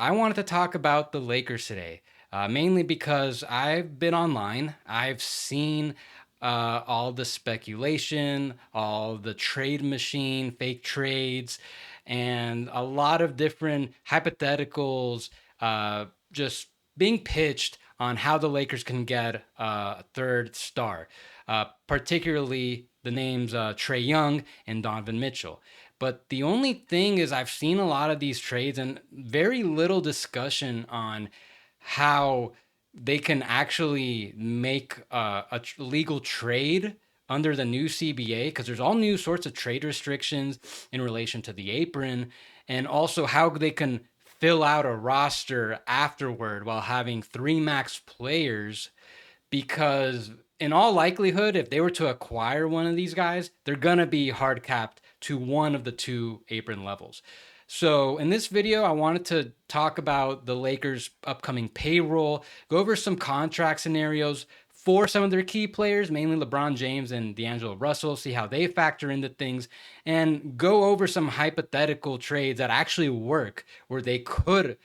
I wanted to talk about the Lakers today, mainly because I've been online. I've seen all the speculation, all the trade machine, fake trades, and a lot of different hypotheticals just being pitched on how the Lakers can get a third star, particularly the names Trae Young and Donovan Mitchell. But the only thing is, I've seen a lot of these trades and very little discussion on how they can actually make legal trade under the new CBA, because there's all new sorts of trade restrictions in relation to the apron, and also how they can fill out a roster afterward while having three max players, because in all likelihood, if they were to acquire one of these guys, they're gonna be hard capped to one of the two apron levels. So in this video, I wanted to talk about the Lakers' upcoming payroll, go over some contract scenarios for some of their key players, mainly LeBron James and D'Angelo Russell, see how they factor into things, and go over some hypothetical trades that actually work where they could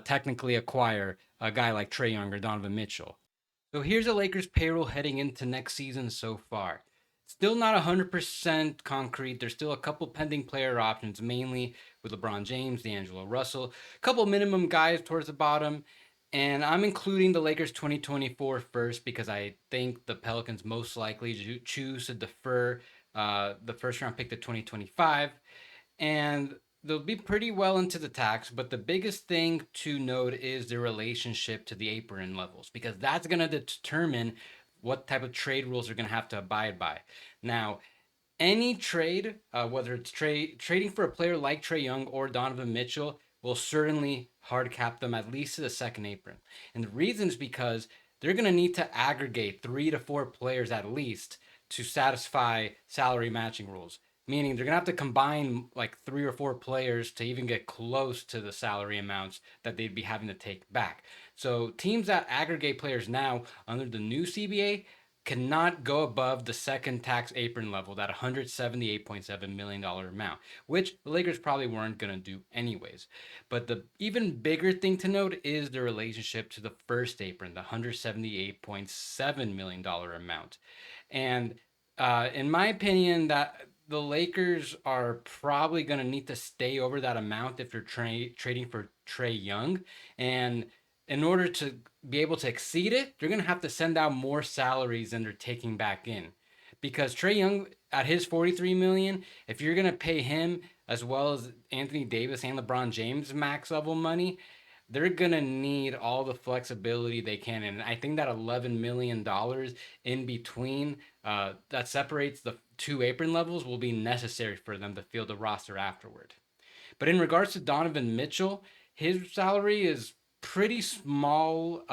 technically acquire a guy like Trae Young or Donovan Mitchell. So here's the Lakers payroll heading into next season so far. Still not 100% concrete. There's still a couple pending player options, mainly with LeBron James, D'Angelo Russell, a couple minimum guys towards the bottom. And I'm including the Lakers 2024 first because I think the Pelicans most likely choose to defer the first round pick to 2025. And they'll be pretty well into the tax, but the biggest thing to note is the relationship to the apron levels, because that's going to determine what type of trade rules they're going to have to abide by. Now, any trade, whether it's trading for a player like Trae Young or Donovan Mitchell, will certainly hard cap them at least to the second apron. And the reason is because they're going to need to aggregate 3 to 4 players at least to satisfy salary matching rules. Meaning they're going to have to combine like 3 or 4 players to even get close to the salary amounts that they'd be having to take back. So teams that aggregate players now under the new CBA cannot go above the second tax apron level, that $178.7 million amount, which the Lakers probably weren't going to do anyways. But the even bigger thing to note is the relationship to the first apron, the $178.7 million amount. And in my opinion, that the Lakers are probably going to need to stay over that amount if they're trading for Trae Young. And in order to be able to exceed it, they're going to have to send out more salaries than they're taking back in. Because Trae Young at his 43 million, if you're going to pay him as well as Anthony Davis and LeBron James max level money, they're going to need all the flexibility they can. And I think that $11 million in between that separates the two apron levels will be necessary for them to field the roster afterward. But in regards to Donovan Mitchell, his salary is pretty small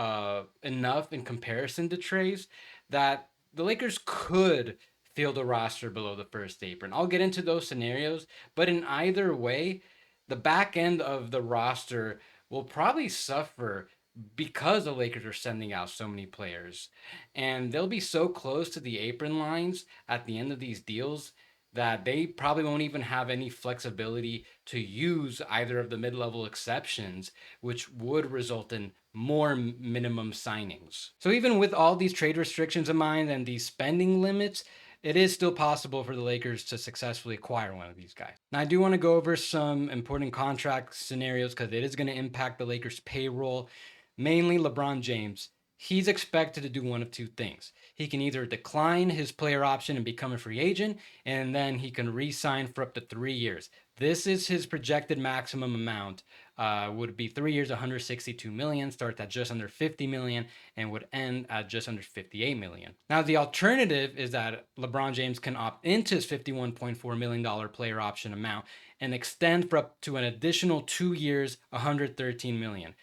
enough in comparison to Trey's that the Lakers could field a roster below the first apron. I'll get into those scenarios, but in either way, the back end of the roster will probably suffer because the Lakers are sending out so many players. And they'll be so close to the apron lines at the end of these deals that they probably won't even have any flexibility to use either of the mid-level exceptions, which would result in more minimum signings. So even with all these trade restrictions in mind and these spending limits, it is still possible for the Lakers to successfully acquire one of these guys. Now, I do want to go over some important contract scenarios because it is going to impact the Lakers' payroll, mainly LeBron James. He's expected to do one of two things. He can either decline his player option and become a free agent, and then he can re-sign for up to 3 years. This is his projected maximum amount. Would be 3 years, 162 million, starts at just under 50 million, and would end at just under 58 million. Now, the alternative is that LeBron James can opt into his $51.4 million player option amount and extend for up to an additional 2 years, 113 million.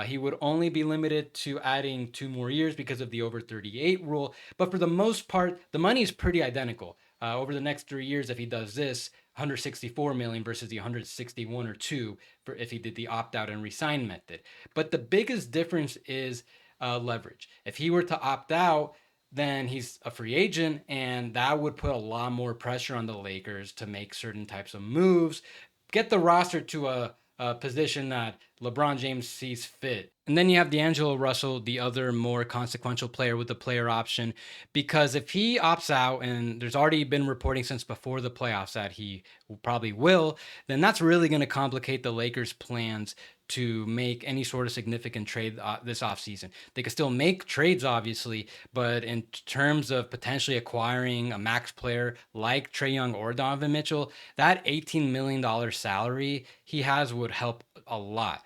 He would only be limited to adding 2 more years because of the over 38 rule. But for the most part, the money is pretty identical. Over the next 3 years, if he does this, 164 million versus the 161 or 2 for if he did the opt out and resign method. But the biggest difference is leverage. If he were to opt out, then he's a free agent, and that would put a lot more pressure on the Lakers to make certain types of moves, get the roster to a position that LeBron James sees fit. And then you have D'Angelo Russell, the other more consequential player with the player option, because if he opts out, and there's already been reporting since before the playoffs that he probably will, then that's really going to complicate the Lakers' plans to make any sort of significant trade this offseason. They could still make trades, obviously, but in terms of potentially acquiring a max player like Trae Young or Donovan Mitchell, that $18 million salary he has would help a lot.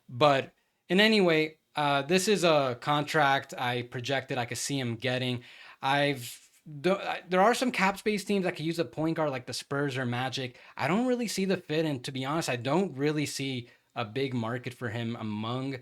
But in any way, this is a contract I projected I could see him getting. I've there are some cap space teams that could use a point guard like the Spurs or Magic. I don't really see the fit, and to be honest, I don't really see a big market for him among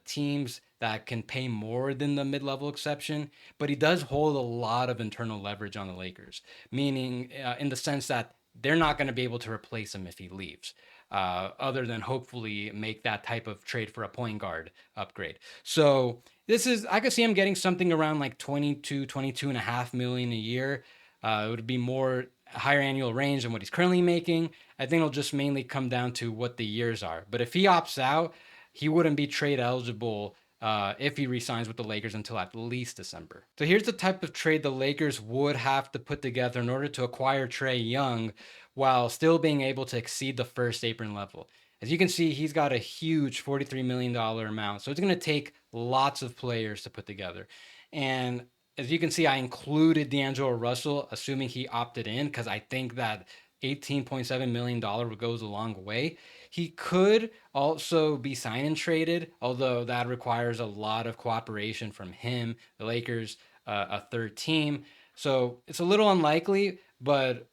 teams that can pay more than the mid-level exception. But he does hold a lot of internal leverage on the Lakers, meaning in the sense that they're not going to be able to replace him if he leaves. Other than hopefully make that type of trade for a point guard upgrade. So this is, I could see him getting something around like 22 and a half million a year. It would be more higher annual range than what he's currently making. I think it'll just mainly come down to what the years are. But if he opts out, he wouldn't be trade eligible if he resigns with the Lakers until at least December. So here's the type of trade the Lakers would have to put together in order to acquire Trae Young while still being able to exceed the first apron level. As you can see, he's got a huge $43 million amount. So it's going to take lots of players to put together. And as you can see, I included D'Angelo Russell, assuming he opted in, because I think that $18.7 million goes a long way. He could also be sign and traded, although that requires a lot of cooperation from him, the Lakers, a third team. So it's a little unlikely, but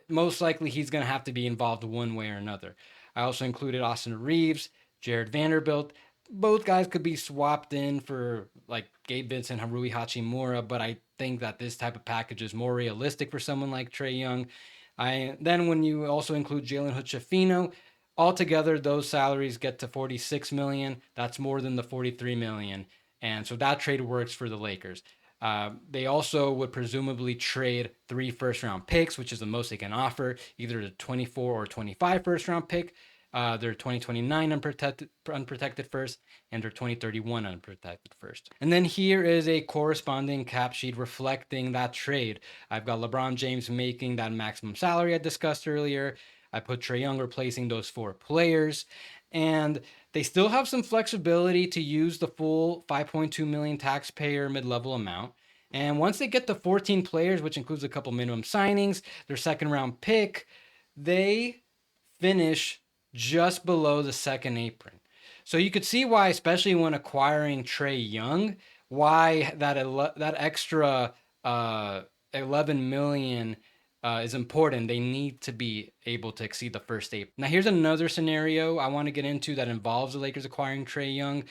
most likely he's going to have to be involved one way or another. I also included Austin Reeves, Jared Vanderbilt. Both guys could be swapped in for like Gabe Vincent, Harui Hachimura, but I think that this type of package is more realistic for someone like Trae Young. Then when you also include Jalen Hood-Schifino, altogether those salaries get to 46 million. That's more than the 43 million, and so that trade works for the Lakers. They also would presumably trade 3 first round picks, which is the most they can offer, either the 24 or 25 first round pick, their 2029 unprotected first, and their 2031 unprotected first. And then here is a corresponding cap sheet reflecting that trade. I've got LeBron James making that maximum salary I discussed earlier. I put Trae Young replacing those 4 players. And they still have some flexibility to use the full 5.2 million taxpayer mid-level amount. And once they get to 14 players, which includes a couple minimum signings, their second round pick, they finish just below the second apron. So you could see why, especially when acquiring Trae Young, why that extra 11 million is important. They need to be able to exceed the first apron. Now, here's another scenario I want to get into that involves the Lakers acquiring Trae Young.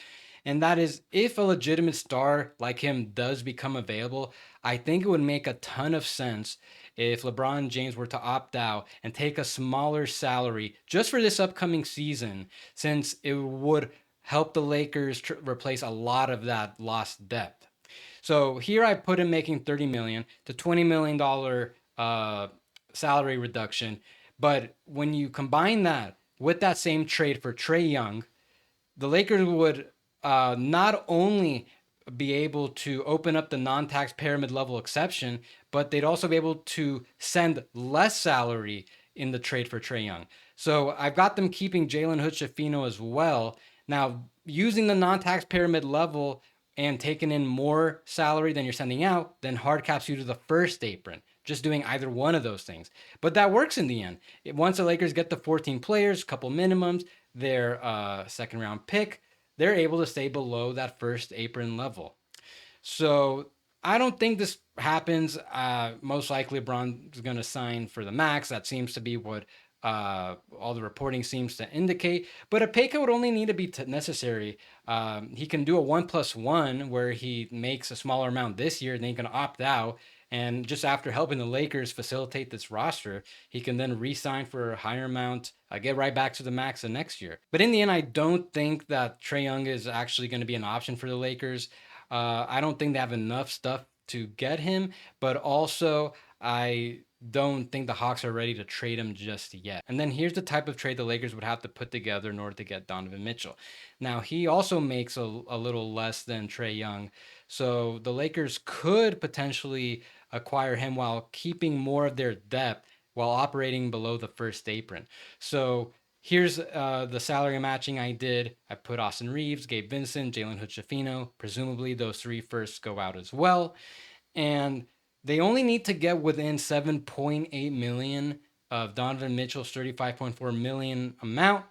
And that is if a legitimate star like him does become available, I think it would make a ton of sense if LeBron James were to opt out and take a smaller salary just for this upcoming season, since it would help the Lakers replace a lot of that lost depth. So here I put him making 30 million to $20 million salary reduction. But when you combine that with that same trade for Trae Young, the Lakers would not only be able to open up the non-taxpayer mid-level exception, but they'd also be able to send less salary in the trade for Trae Young. So I've got them keeping Jalen Hood-Schifino as well. Now, using the non-taxpayer mid-level and taking in more salary than you're sending out, then hard caps you to the first apron. Just doing either one of those things. But that works in the end. Once the Lakers get the 14 players, couple minimums, their second round pick, they're able to stay below that first apron level. So I don't think this happens. Most likely, LeBron is going to sign for the max. That seems to be what all the reporting seems to indicate. But a pay cut would only need to be necessary. He can do a 1+1 where he makes a smaller amount this year, then he can opt out. And just after helping the Lakers facilitate this roster, he can then re-sign for a higher amount, get right back to the max the next year. But in the end, I don't think that Trae Young is actually going to be an option for the Lakers. I don't think they have enough stuff to get him, but also I don't think the Hawks are ready to trade him just yet. And then here's the type of trade the Lakers would have to put together in order to get Donovan Mitchell. Now, he also makes a little less than Trae Young. So the Lakers could potentially acquire him while keeping more of their depth while operating below the first apron. So here's the salary matching I did. I put Austin Reeves, Gabe Vincent, Jalen Hood-Schifino. Presumably those three firsts go out as well, and they only need to get within 7.8 million of Donovan Mitchell's 35.4 million amount.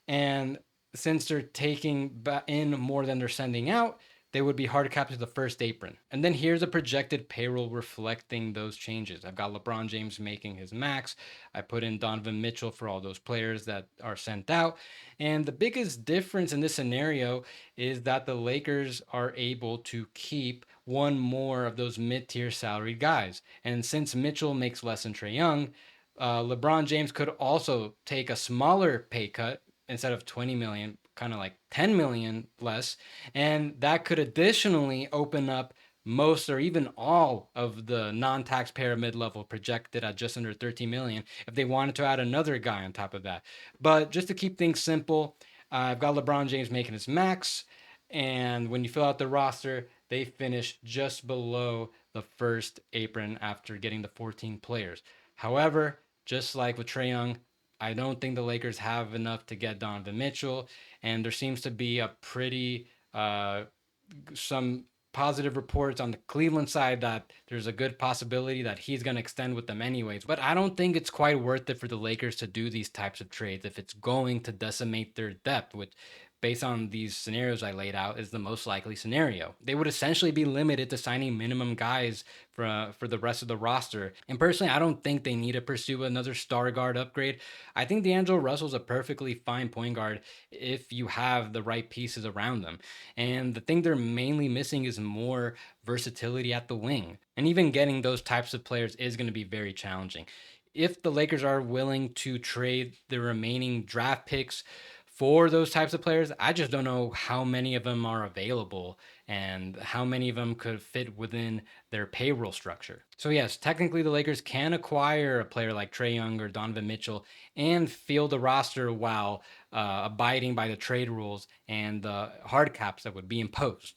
And since they're taking in more than they're sending out, they would be hard capped to the first apron. And then here's a projected payroll reflecting those changes. I've got LeBron James making his max. I put in Donovan Mitchell for all those players that are sent out. And the biggest difference in this scenario is that the Lakers are able to keep one more of those mid-tier salaried guys. And since Mitchell makes less than Trae Young, LeBron James could also take a smaller pay cut instead of 20 million, kind of like 10 million less, and that could additionally open up most or even all of the non-taxpayer mid-level projected at just under 13 million if they wanted to add another guy on top of that. But just to keep things simple, I've got LeBron James making his max, and when you fill out the roster, they finish just below the first apron after getting the 14 players. However, just like with Trae Young, I don't think the Lakers have enough to get Donovan Mitchell, and there seems to be a pretty some positive reports on the Cleveland side that there's a good possibility that he's going to extend with them anyways. But I don't think it's quite worth it for the Lakers to do these types of trades if it's going to decimate their depth, which based on these scenarios I laid out is the most likely scenario. They would essentially be limited to signing minimum guys for the rest of the roster. And personally, I don't think they need to pursue another star guard upgrade. I think D'Angelo Russell's a perfectly fine point guard if you have the right pieces around them. And the thing they're mainly missing is more versatility at the wing. And even getting those types of players is going to be very challenging. If the Lakers are willing to trade the remaining draft picks for those types of players, I just don't know how many of them are available and how many of them could fit within their payroll structure. So, yes, technically the Lakers can acquire a player like Trae Young or Donovan Mitchell and field the roster while abiding by the trade rules and the hard caps that would be imposed.